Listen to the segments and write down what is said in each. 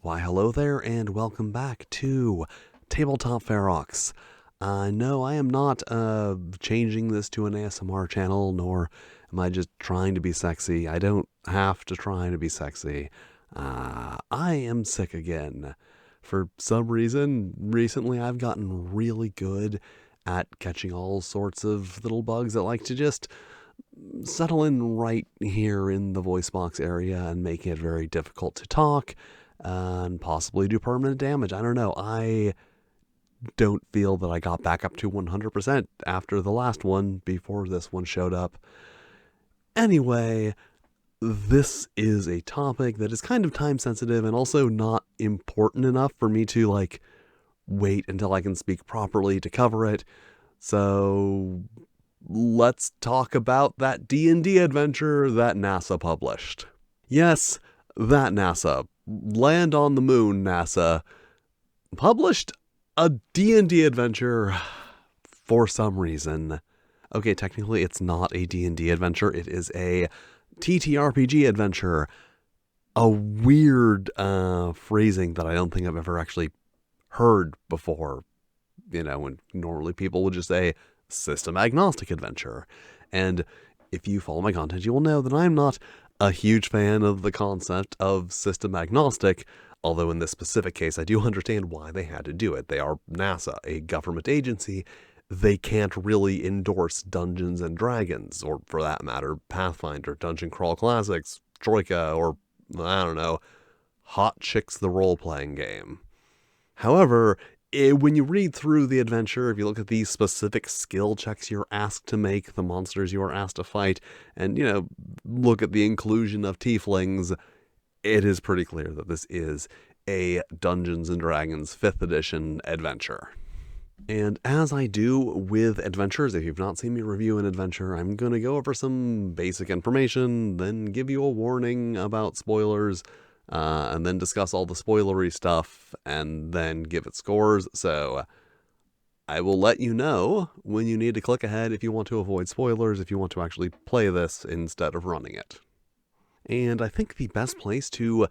Why, hello there, and welcome back to Tabletop Ferox. No, I am not changing this to an ASMR channel, nor am I just trying to be sexy. I don't have to try to be sexy. I am sick again. For some reason, recently I've gotten really good at catching all sorts of little bugs that like to just settle in right here in the voice box area and making it very difficult to talk and possibly do permanent damage. I don't know. I don't feel that I got back up to 100% after the last one before this one showed up. Anyway, this is a topic that is kind of time sensitive and also not important enough for me to wait until I can speak properly to cover it. So let's talk about that D&D adventure that NASA published. Yes, that NASA, Land on the Moon NASA, published a D&D adventure for some reason. Okay, technically it's not a D&D adventure, it is a TTRPG adventure. A weird phrasing that I don't think I've ever actually heard before. You know, when normally people would just say system agnostic adventure. And if you follow my content, you will know that I'm not a huge fan of the concept of system agnostic, although in this specific case I do understand why they had to do it. They are NASA, a government agency. They can't really endorse Dungeons and Dragons, or for that matter, Pathfinder, Dungeon Crawl Classics, Troika, or, I don't know, Hot Chicks the Role-Playing Game. However, when you read through the adventure, if you look at the specific skill checks you're asked to make, the monsters you are asked to fight, and, look at the inclusion of tieflings, it is pretty clear that this is a Dungeons & Dragons 5th edition adventure. And as I do with adventures, if you've not seen me review an adventure, I'm going to go over some basic information, then give you a warning about spoilers, and then discuss all the spoilery stuff, and then give it scores. So I will let you know when you need to click ahead if you want to avoid spoilers, if you want to actually play this instead of running it. And I think the best place to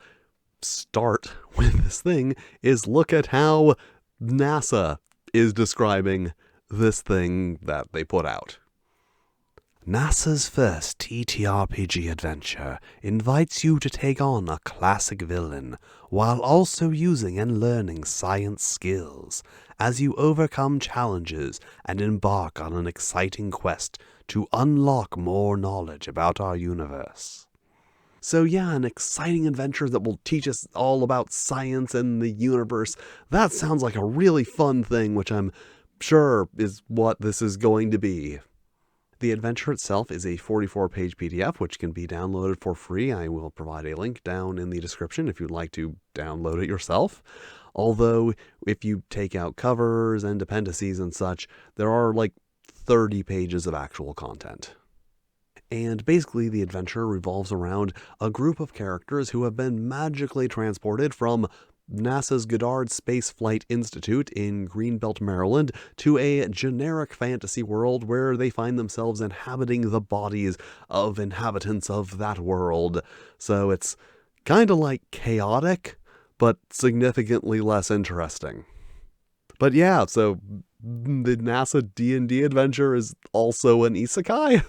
start with this thing is look at how NASA is describing this thing that they put out. NASA's first TTRPG adventure invites you to take on a classic villain while also using and learning science skills as you overcome challenges and embark on an exciting quest to unlock more knowledge about our universe. So yeah, an exciting adventure that will teach us all about science and the universe. That sounds like a really fun thing, which I'm sure is what this is going to be. The adventure itself is a 44-page PDF, which can be downloaded for free. I will provide a link down in the description if you'd like to download it yourself. Although, if you take out covers and appendices and such, there are 30 pages of actual content. And basically, the adventure revolves around a group of characters who have been magically transported from NASA's Goddard Space Flight Institute in Greenbelt, Maryland, to a generic fantasy world where they find themselves inhabiting the bodies of inhabitants of that world. So it's kind of chaotic, but significantly less interesting. But yeah, so the NASA D&D adventure is also an isekai.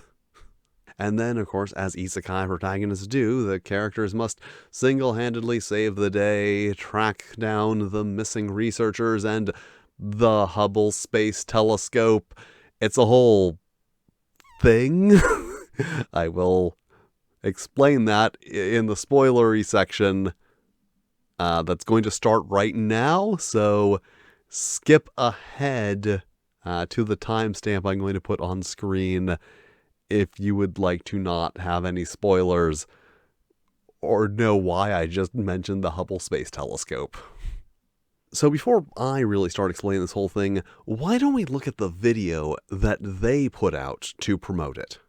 And then, of course, as isekai protagonists do, the characters must single-handedly save the day, track down the missing researchers and the Hubble Space Telescope. It's a whole thing. I will explain that in the spoilery section that's going to start right now, so skip ahead to the timestamp I'm going to put on screen if you would like to not have any spoilers or know why I just mentioned the Hubble Space Telescope. So before I really start explaining this whole thing, why don't we look at the video that they put out to promote it?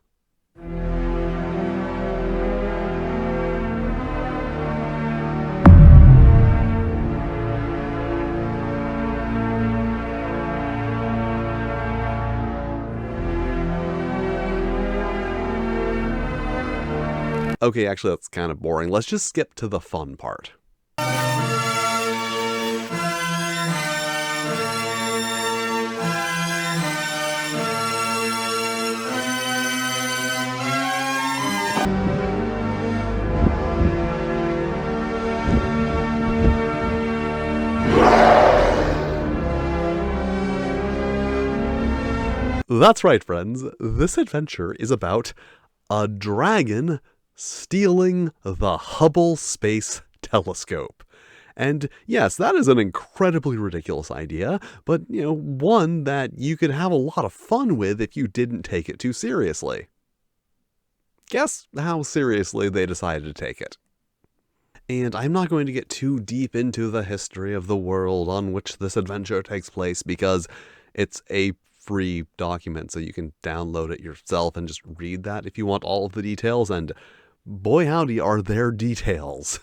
Okay, actually that's kind of boring. Let's just skip to the fun part. That's right, friends. This adventure is about a dragon stealing the Hubble Space Telescope. And yes, that is an incredibly ridiculous idea, but, one that you could have a lot of fun with if you didn't take it too seriously. Guess how seriously they decided to take it. And I'm not going to get too deep into the history of the world on which this adventure takes place because it's a free document, so you can download it yourself and just read that if you want all of the details, and boy howdy are there details.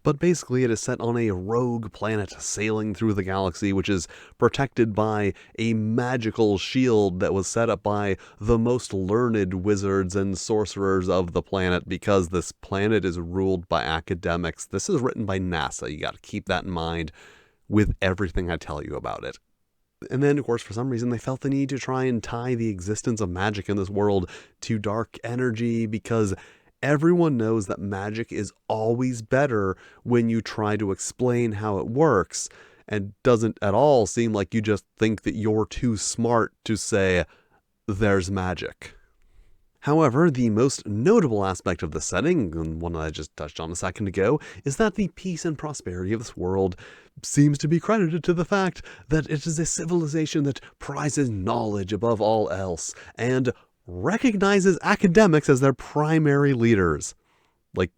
But basically it is set on a rogue planet sailing through the galaxy, which is protected by a magical shield that was set up by the most learned wizards and sorcerers of the planet, because this planet is ruled by academics. This is written by NASA. You got to keep that in mind with everything I tell you about it. And then, of course, for some reason, they felt the need to try and tie the existence of magic in this world to dark energy, because everyone knows that magic is always better when you try to explain how it works, and doesn't at all seem like you just think that you're too smart to say, there's magic. However, the most notable aspect of the setting, and one that I just touched on a second ago, is that the peace and prosperity of this world seems to be credited to the fact that it is a civilization that prizes knowledge above all else, and recognizes academics as their primary leaders. Like,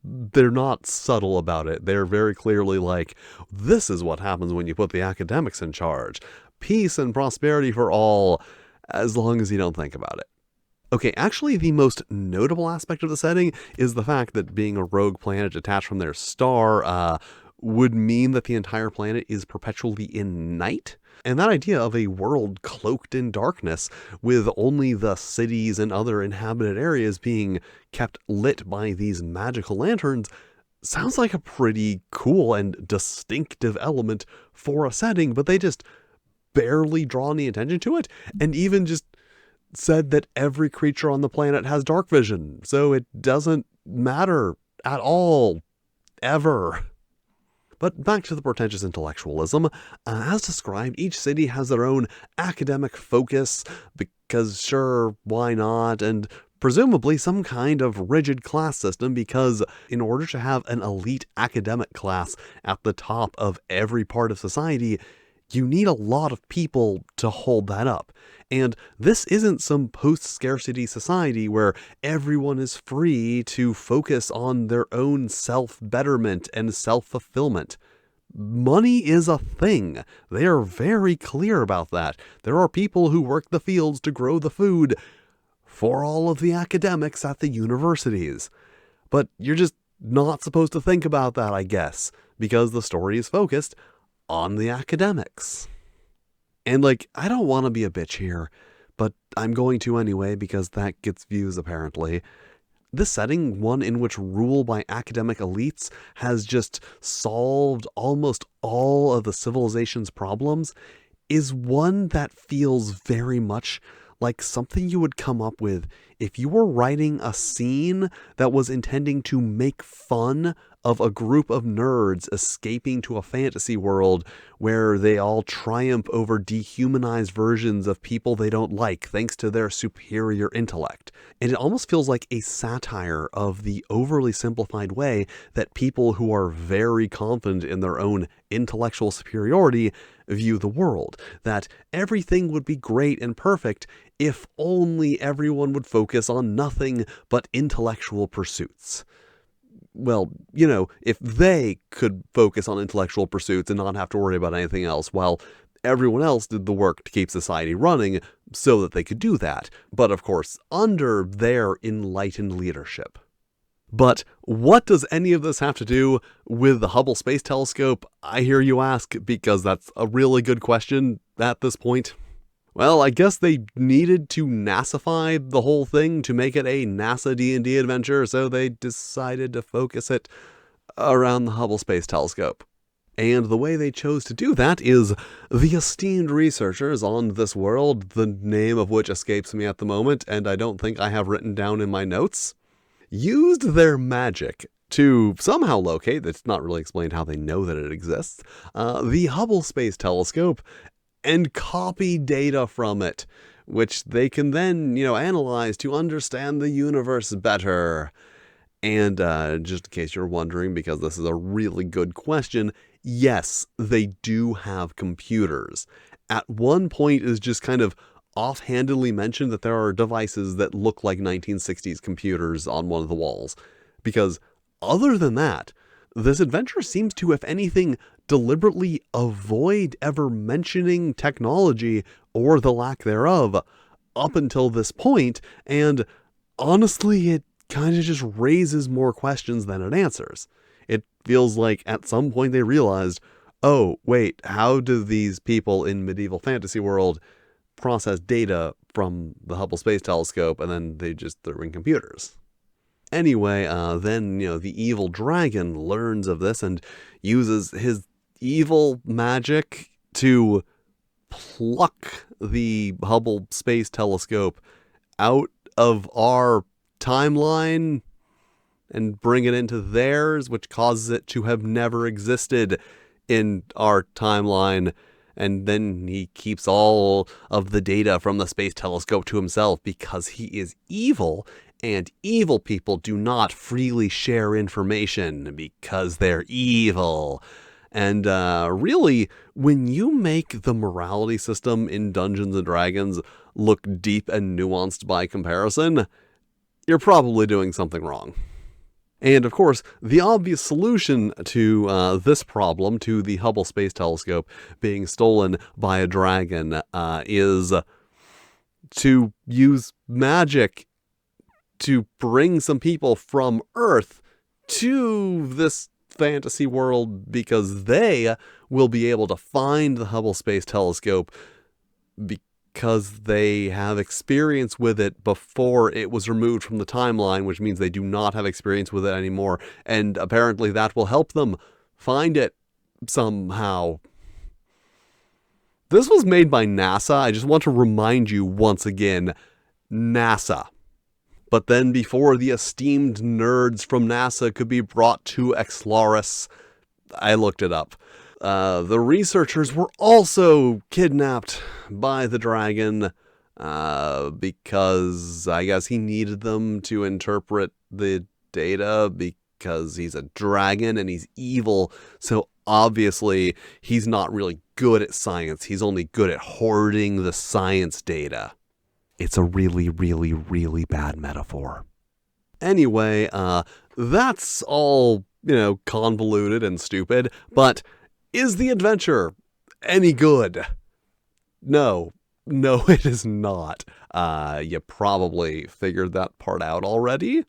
they're not subtle about it. They're very clearly like, this is what happens when you put the academics in charge. Peace and prosperity for all, as long as you don't think about it. Okay, actually the most notable aspect of the setting is the fact that being a rogue planet detached from their star would mean that the entire planet is perpetually in night. And that idea of a world cloaked in darkness, with only the cities and other inhabited areas being kept lit by these magical lanterns, sounds like a pretty cool and distinctive element for a setting, but they just barely draw any attention to it, and even just said that every creature on the planet has dark vision, so it doesn't matter at all, ever. But back to the pretentious intellectualism. As described, each city has their own academic focus, because sure, why not, and presumably some kind of rigid class system, because in order to have an elite academic class at the top of every part of society, you need a lot of people to hold that up. And this isn't some post-scarcity society where everyone is free to focus on their own self-betterment and self-fulfillment. Money is a thing. They are very clear about that. There are people who work the fields to grow the food for all of the academics at the universities. But you're just not supposed to think about that, I guess, because the story is focused on the academics. And I don't want to be a bitch here, but I'm going to anyway because that gets views apparently. This setting, one in which rule by academic elites has just solved almost all of the civilization's problems, is one that feels very much like something you would come up with if you were writing a scene that was intending to make fun of a group of nerds escaping to a fantasy world where they all triumph over dehumanized versions of people they don't like thanks to their superior intellect. And it almost feels like a satire of the overly simplified way that people who are very confident in their own intellectual superiority view the world. That everything would be great and perfect if only everyone would focus on nothing but intellectual pursuits. Well, if they could focus on intellectual pursuits and not have to worry about anything else, while everyone else did the work to keep society running so that they could do that. But of course, under their enlightened leadership. But what does any of this have to do with the Hubble Space Telescope, I hear you ask, because that's a really good question at this point. Well, I guess they needed to NASAfy the whole thing to make it a NASA D&D adventure, so they decided to focus it around the Hubble Space Telescope. And the way they chose to do that is the esteemed researchers on this world, the name of which escapes me at the moment, and I don't think I have written down in my notes, used their magic to somehow locate, it's not really explained how they know that it exists, the Hubble Space Telescope, and copy data from it, which they can then, analyze to understand the universe better. And just in case you're wondering, because this is a really good question, yes, they do have computers. At one point, it's just kind of offhandedly mentioned that there are devices that look like 1960s computers on one of the walls. Because other than that, this adventure seems to, if anything, deliberately avoid ever mentioning technology or the lack thereof up until this point, and honestly, it kind of just raises more questions than it answers. It feels like at some point they realized, oh, wait, how do these people in medieval fantasy world process data from the Hubble Space Telescope, and then they just threw in computers? Anyway, then, the evil dragon learns of this and uses his evil magic to pluck the Hubble Space Telescope out of our timeline and bring it into theirs, which causes it to have never existed in our timeline. And then he keeps all of the data from the space telescope to himself because he is evil, and evil people do not freely share information because they're evil. And really, when you make the morality system in Dungeons & Dragons look deep and nuanced by comparison, you're probably doing something wrong. And of course, the obvious solution to this problem, to the Hubble Space Telescope being stolen by a dragon, is to use magic to bring some people from Earth to this fantasy world, because they will be able to find the Hubble Space Telescope because they have experience with it before it was removed from the timeline, which means they do not have experience with it anymore. And apparently that will help them find it somehow. This was made by NASA. I just want to remind you once again, NASA. But then before the esteemed nerds from NASA could be brought to Exlaris, I looked it up. The researchers were also kidnapped by the dragon because I guess he needed them to interpret the data because he's a dragon and he's evil. So obviously he's not really good at science. He's only good at hoarding the science data. It's a really, really, really bad metaphor. Anyway, that's all, convoluted and stupid, but is the adventure any good? No, it is not. You probably figured that part out already,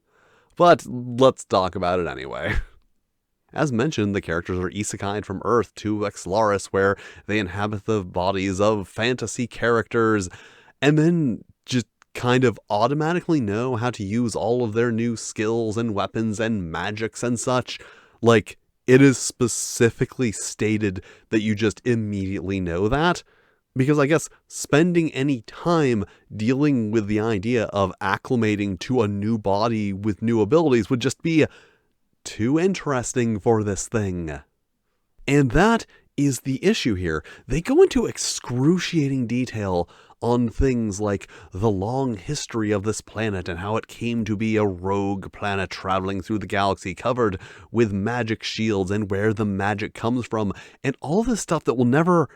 but let's talk about it anyway. As mentioned, the characters are isekai'd from Earth to Exlaris, where they inhabit the bodies of fantasy characters, and then just kind of automatically know how to use all of their new skills and weapons and magics and such. Like, it is specifically stated that you just immediately know that, because I guess spending any time dealing with the idea of acclimating to a new body with new abilities would just be too interesting for this thing. And that is the issue here. They go into excruciating detail on things like the long history of this planet and how it came to be a rogue planet traveling through the galaxy covered with magic shields and where the magic comes from, and all this stuff that will never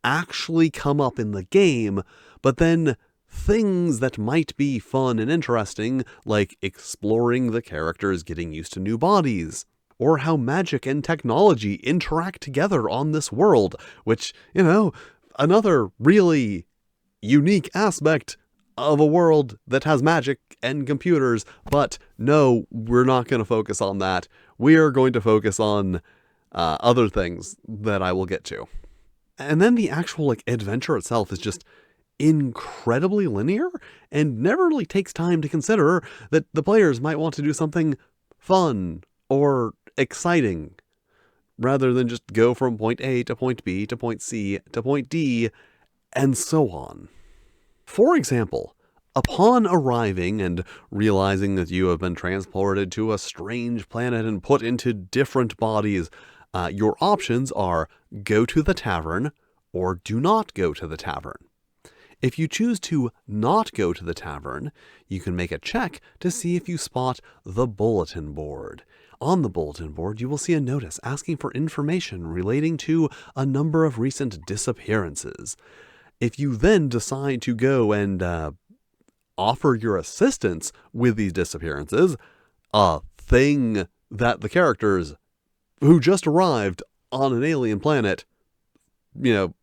actually come up in the game, but then things that might be fun and interesting, like exploring the characters getting used to new bodies, or how magic and technology interact together on this world, which, another really unique aspect of a world that has magic and computers. But no, we're not going to focus on that. We are going to focus on other things that I will get to. And then the actual adventure itself is just incredibly linear and never really takes time to consider that the players might want to do something fun or exciting rather than just go from point A to point B to point C to point D and so on. For example, upon arriving and realizing that you have been transported to a strange planet and put into different bodies, your options are go to the tavern or do not go to the tavern. If you choose to not go to the tavern, you can make a check to see if you spot the bulletin board. On the bulletin board, you will see a notice asking for information relating to a number of recent disappearances. If you then decide to go and offer your assistance with these disappearances, a thing that the characters who just arrived on an alien planet,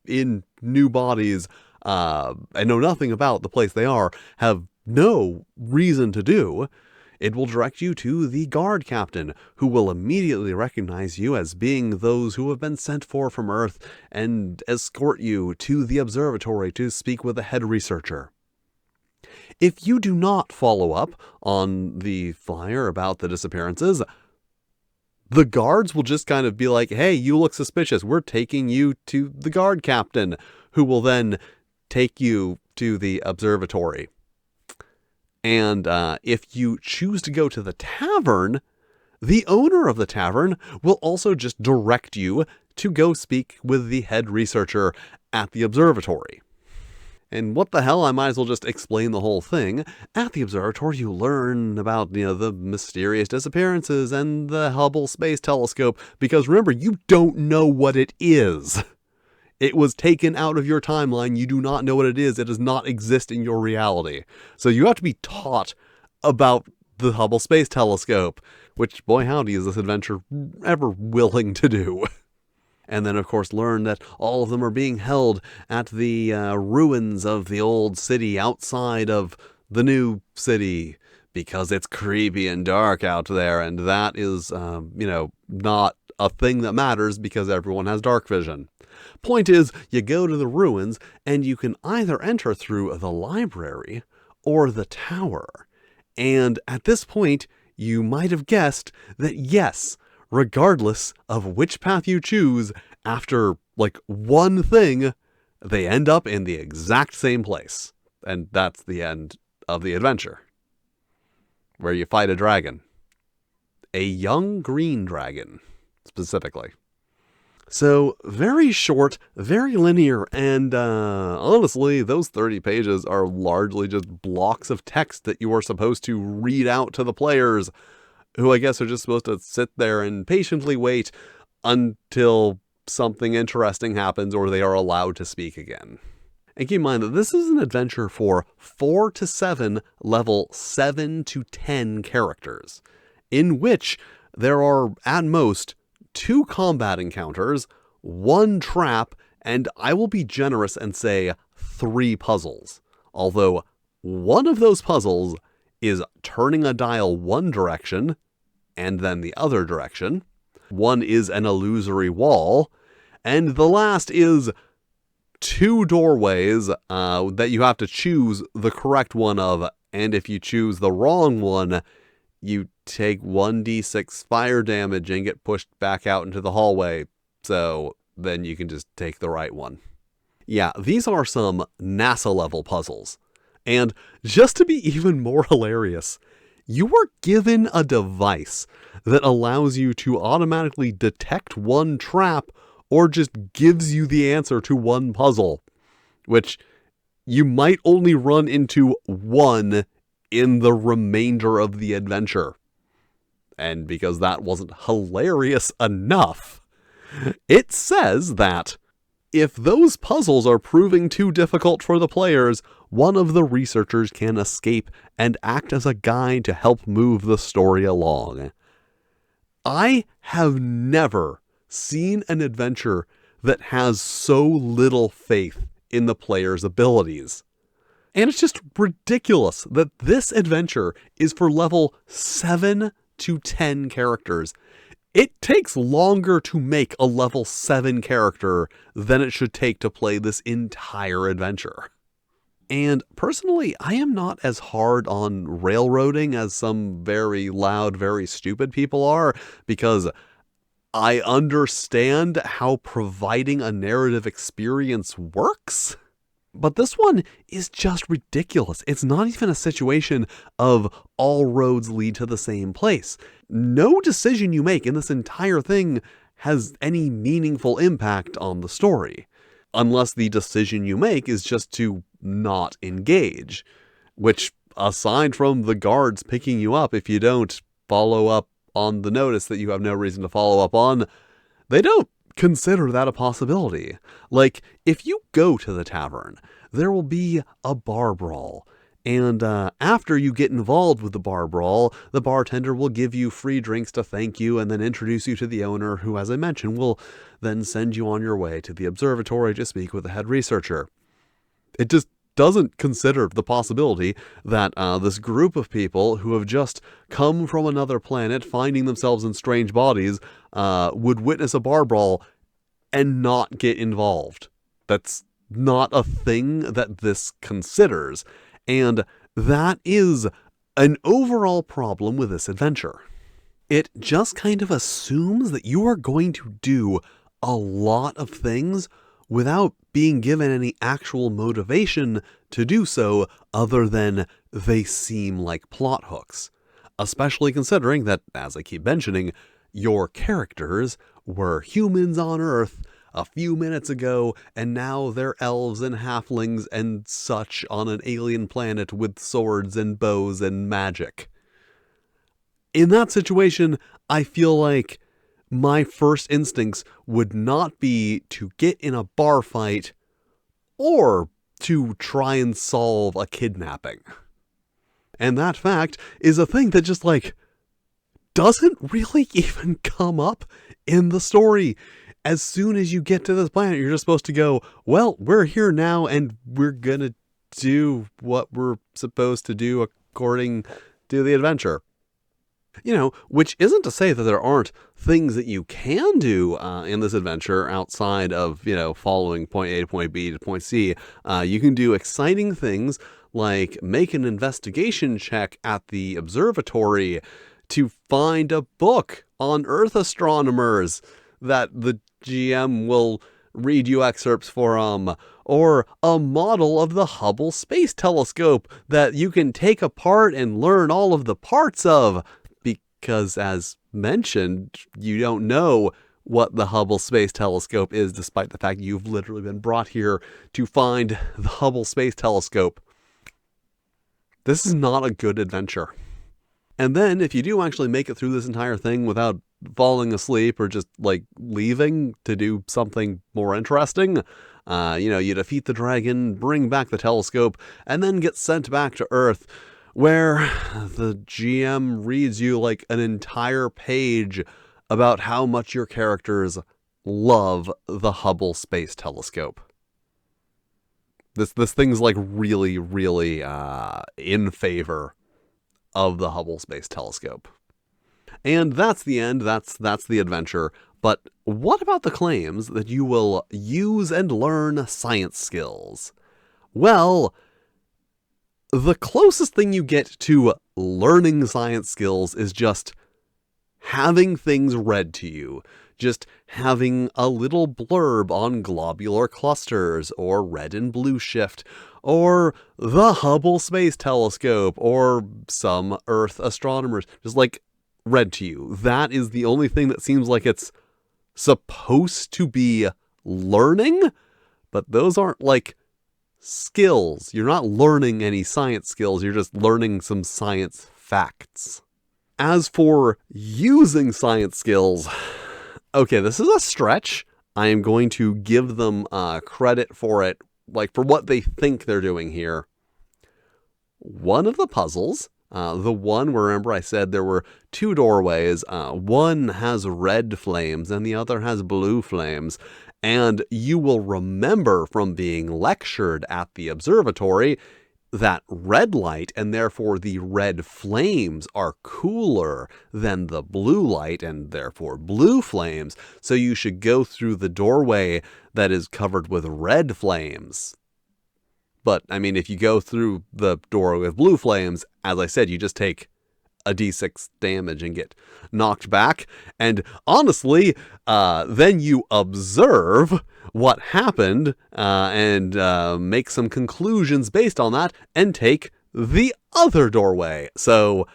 in new bodies, and know nothing about the place they are, have no reason to do, it will direct you to the guard captain, who will immediately recognize you as being those who have been sent for from Earth and escort you to the observatory to speak with the head researcher. If you do not follow up on the flyer about the disappearances, the guards will just kind of be like, hey, you look suspicious. We're taking you to the guard captain, who will then take you to the observatory. And if you choose to go to the tavern, the owner of the tavern will also just direct you to go speak with the head researcher at the observatory. And what the hell, I might as well just explain the whole thing. At the observatory, you learn about, the mysterious disappearances and the Hubble Space Telescope, because remember, you don't know what it is. It was taken out of your timeline. You do not know what it is. It does not exist in your reality. So you have to be taught about the Hubble Space Telescope, which, boy howdy, is this adventure ever willing to do. And then, of course, learn that all of them are being held at the ruins of the old city outside of the new city, because it's creepy and dark out there, and that is, not a thing that matters because everyone has dark vision. Point is, you go to the ruins, and you can either enter through the library or the tower. And at this point, you might have guessed that yes, regardless of which path you choose, after, one thing, they end up in the exact same place. And that's the end of the adventure, where you fight a dragon. A young green dragon, specifically. So, very short, very linear, and honestly, those 30 pages are largely just blocks of text that you are supposed to read out to the players, who I guess are just supposed to sit there and patiently wait until something interesting happens or they are allowed to speak again. And keep in mind that this is an adventure for 4 to 7 level 7 to 10 characters, in which there are, at most, 2 combat encounters, 1 trap, and I will be generous and say 3 puzzles. Although one of those puzzles is turning a dial one direction and then the other direction. One is an illusory wall, and the last is 2 doorways that you have to choose the correct one of, and if you choose the wrong one, you take 1d6 fire damage and get pushed back out into the hallway, so then you can just take the right one. Yeah, these are some NASA-level puzzles. And just to be even more hilarious, you are given a device that allows you to automatically detect one trap or just gives you the answer to one puzzle, which you might only run into one in the remainder of the adventure. And because that wasn't hilarious enough, it says that if those puzzles are proving too difficult for the players, one of the researchers can escape and act as a guide to help move the story along. I have never seen an adventure that has so little faith in the player's abilities. And it's just ridiculous that this adventure is for level 7 to 10 characters. It takes longer to make a level 7 character than it should take to play this entire adventure. And personally, I am not as hard on railroading as some very loud, very stupid people are, because I understand how providing a narrative experience works. But this one is just ridiculous. It's not even a situation of all roads lead to the same place. No decision you make in this entire thing has any meaningful impact on the story, unless the decision you make is just to not engage. Which, aside from the guards picking you up if you don't follow up on the notice that you have no reason to follow up on, they don't consider that a possibility. Like, if you go to the tavern, there will be a bar brawl. And after you get involved with the bar brawl, the bartender will give you free drinks to thank you and then introduce you to the owner, who, as I mentioned, will then send you on your way to the observatory to speak with the head researcher. It just doesn't consider the possibility that this group of people who have just come from another planet, finding themselves in strange bodies, would witness a bar brawl and not get involved. That's not a thing that this considers. And that is an overall problem with this adventure. It just kind of assumes that you are going to do a lot of things without being given any actual motivation to do so other than they seem like plot hooks. Especially considering that, as I keep mentioning, your characters were humans on Earth a few minutes ago, and now they're elves and halflings and such on an alien planet with swords and bows and magic. In that situation, I feel like my first instincts would not be to get in a bar fight or to try and solve a kidnapping. And that fact is a thing that just, like, doesn't really even come up in the story. As soon as you get to this planet, you're just supposed to go, well, we're here now and we're gonna do what we're supposed to do according to the adventure. You know, which isn't to say that there aren't things that you can do in this adventure outside of, you know, following point A to point B to point C. You can do exciting things like make an investigation check at the observatory to find a book on Earth astronomers that the GM will read you excerpts from, or a model of the Hubble Space Telescope that you can take apart and learn all of the parts of, because, as mentioned, you don't know what the Hubble Space Telescope is, despite the fact you've literally been brought here to find the Hubble Space Telescope. This is not a good adventure. And then, if you do actually make it through this entire thing without falling asleep or just, like, leaving to do something more interesting, you defeat the dragon, bring back the telescope, and then get sent back to Earth, where the GM reads you, like, an entire page about how much your characters love the Hubble Space Telescope. This thing's, like, really, really in favor of the Hubble Space Telescope. And that's the end, that's the adventure. But what about the claims that you will use and learn science skills? Well, the closest thing you get to learning science skills is just having things read to you. Just having a little blurb on globular clusters, or red and blue shift, or the Hubble Space Telescope, or some Earth astronomers, just, like, read to you. That is the only thing that seems like it's supposed to be learning, but those aren't, like, skills. You're not learning any science skills, you're just learning some science facts. As for using science skills, okay, this is a stretch. I am going to give them credit for it, like, for what they think they're doing here. One of the puzzles, the one where, remember I said there were two doorways, one has red flames and the other has blue flames, and you will remember from being lectured at the observatory that red light, and therefore the red flames, are cooler than the blue light, and therefore blue flames. So you should go through the doorway that is covered with red flames. But, I mean, if you go through the doorway with blue flames, as I said, you just take a d6 damage and get knocked back. And honestly, then you observe what happened and make some conclusions based on that and take the other doorway. So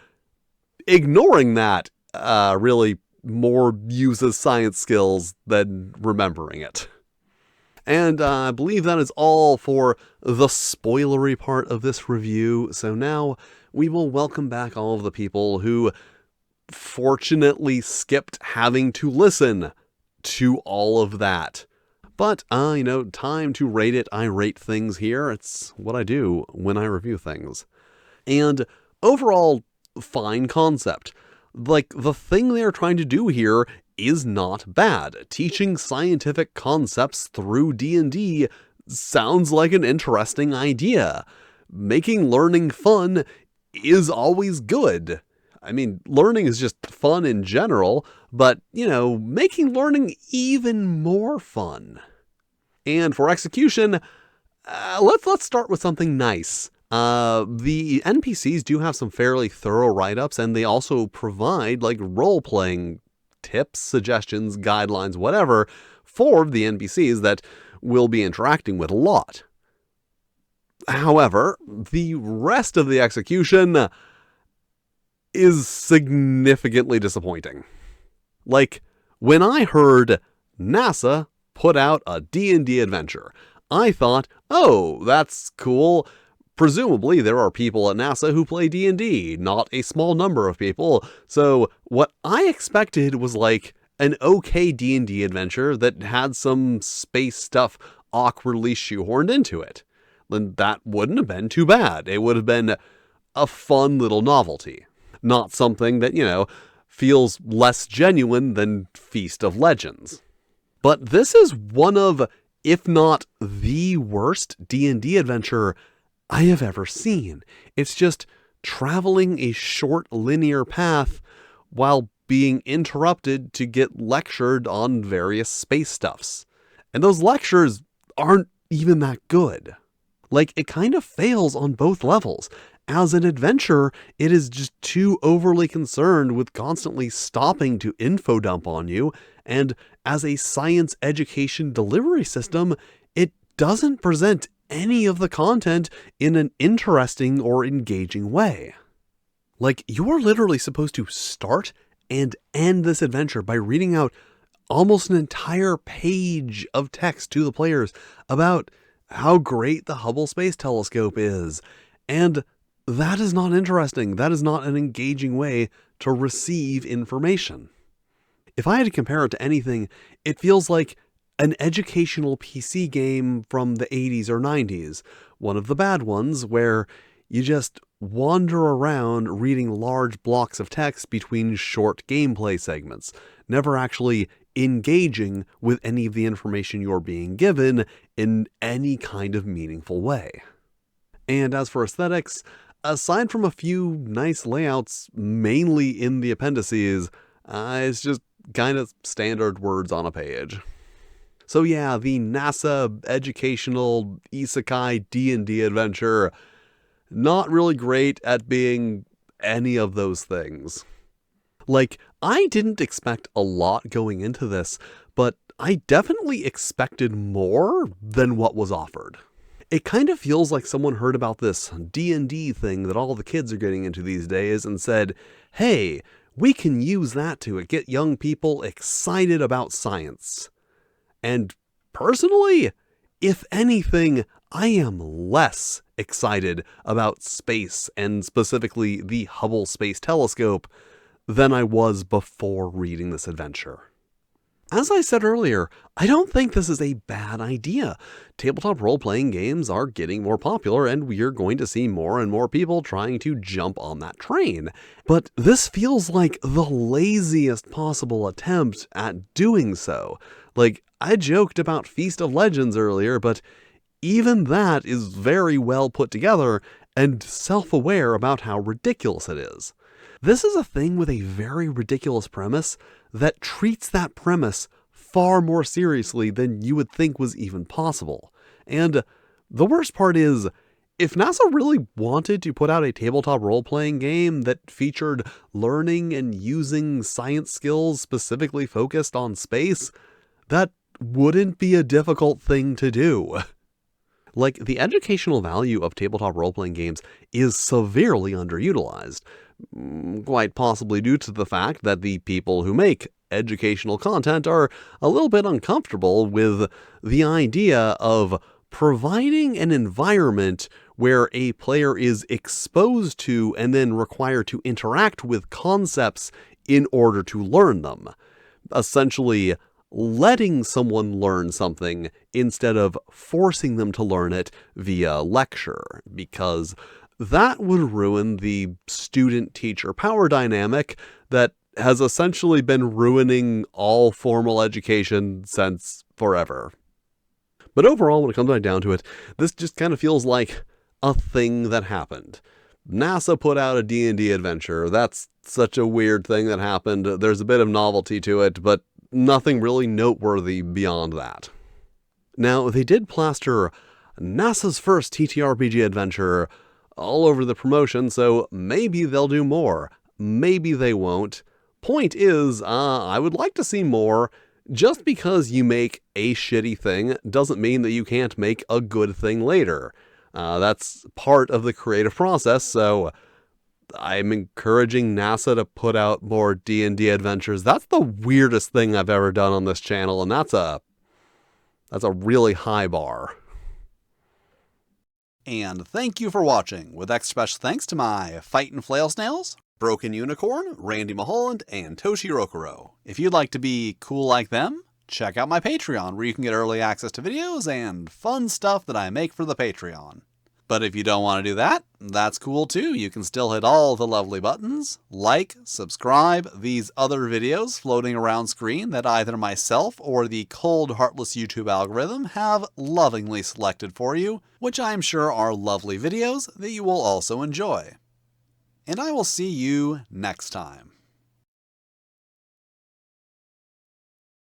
ignoring that really more uses science skills than remembering it. And I believe that is all for the spoilery part of this review. So now we will welcome back all of the people who fortunately skipped having to listen to all of that. But, time to rate it. I rate things here. It's what I do when I review things. And overall, fine concept. Like, the thing they're trying to do here is not bad. Teaching scientific concepts through D&D sounds like an interesting idea. Making learning fun is always good. I mean, learning is just fun in general, but, making learning even more fun. And for execution, let's start with something nice. The NPCs do have some fairly thorough write-ups, and they also provide, role-playing tips, suggestions, guidelines, whatever, for the NPCs that we'll be interacting with a lot. However, the rest of the execution is significantly disappointing. When I heard NASA put out a D&D adventure, I thought, oh, that's cool. Presumably there are people at NASA who play D&D, not a small number of people. So what I expected was an okay D&D adventure that had some space stuff awkwardly shoehorned into it. Then that wouldn't have been too bad. It would have been a fun little novelty. Not something that, feels less genuine than Feast of Legends. But this is one of, if not the worst D&D adventure I have ever seen. It's just traveling a short linear path while being interrupted to get lectured on various space stuffs. And those lectures aren't even that good. It kind of fails on both levels. As an adventure, it is just too overly concerned with constantly stopping to info dump on you, and as a science education delivery system, it doesn't present any of the content in an interesting or engaging way. You're literally supposed to start and end this adventure by reading out almost an entire page of text to the players about how great the Hubble Space Telescope is, and that is not interesting. That is not an engaging way to receive information. If I had to compare it to anything, it feels like an educational PC game from the 80s or 90s, one of the bad ones where you just wander around reading large blocks of text between short gameplay segments, never actually engaging with any of the information you're being given in any kind of meaningful way. And as for aesthetics, aside from a few nice layouts, mainly in the appendices, it's just kind of standard words on a page. So yeah, the NASA educational Isekai D&D adventure, not really great at being any of those things. I didn't expect a lot going into this, but I definitely expected more than what was offered. It kind of feels like someone heard about this D&D thing that all the kids are getting into these days and said, hey, we can use that to get young people excited about science. And personally, if anything, I am less excited about space and specifically the Hubble Space Telescope than I was before reading this adventure. As I said earlier, I don't think this is a bad idea. Tabletop role-playing games are getting more popular, and we're going to see more and more people trying to jump on that train. But this feels like the laziest possible attempt at doing so. I joked about Feast of Legends earlier, but even that is very well put together and self-aware about how ridiculous it is. This is a thing with a very ridiculous premise that treats that premise far more seriously than you would think was even possible. And the worst part is, if NASA really wanted to put out a tabletop role-playing game that featured learning and using science skills specifically focused on space, that wouldn't be a difficult thing to do. The educational value of tabletop role-playing games is severely underutilized, quite possibly due to the fact that the people who make educational content are a little bit uncomfortable with the idea of providing an environment where a player is exposed to and then required to interact with concepts in order to learn them. Essentially, letting someone learn something instead of forcing them to learn it via lecture, because that would ruin the student-teacher power dynamic that has essentially been ruining all formal education since forever. But overall, when it comes right down to it, this just kind of feels like a thing that happened. NASA put out a D&D adventure. That's such a weird thing that happened. There's a bit of novelty to it, but nothing really noteworthy beyond that. Now, they did plaster NASA's first TTRPG adventure all over the promotion, so maybe they'll do more. Maybe they won't. Point is, I would like to see more. Just because you make a shitty thing doesn't mean that you can't make a good thing later. That's part of the creative process, so I'm encouraging NASA to put out more D&D adventures. That's the weirdest thing I've ever done on this channel, and that's a really high bar. And thank you for watching, with extra special thanks to my Fightin' Flail Snails, Broken Unicorn, Randy Mulholland, and Toshi Rokuro. If you'd like to be cool like them, check out my Patreon, where you can get early access to videos and fun stuff that I make for the Patreon. But if you don't want to do that, that's cool too. You can still hit all the lovely buttons, like, subscribe, these other videos floating around screen that either myself or the cold, heartless YouTube algorithm have lovingly selected for you, which I'm sure are lovely videos that you will also enjoy. And I will see you next time.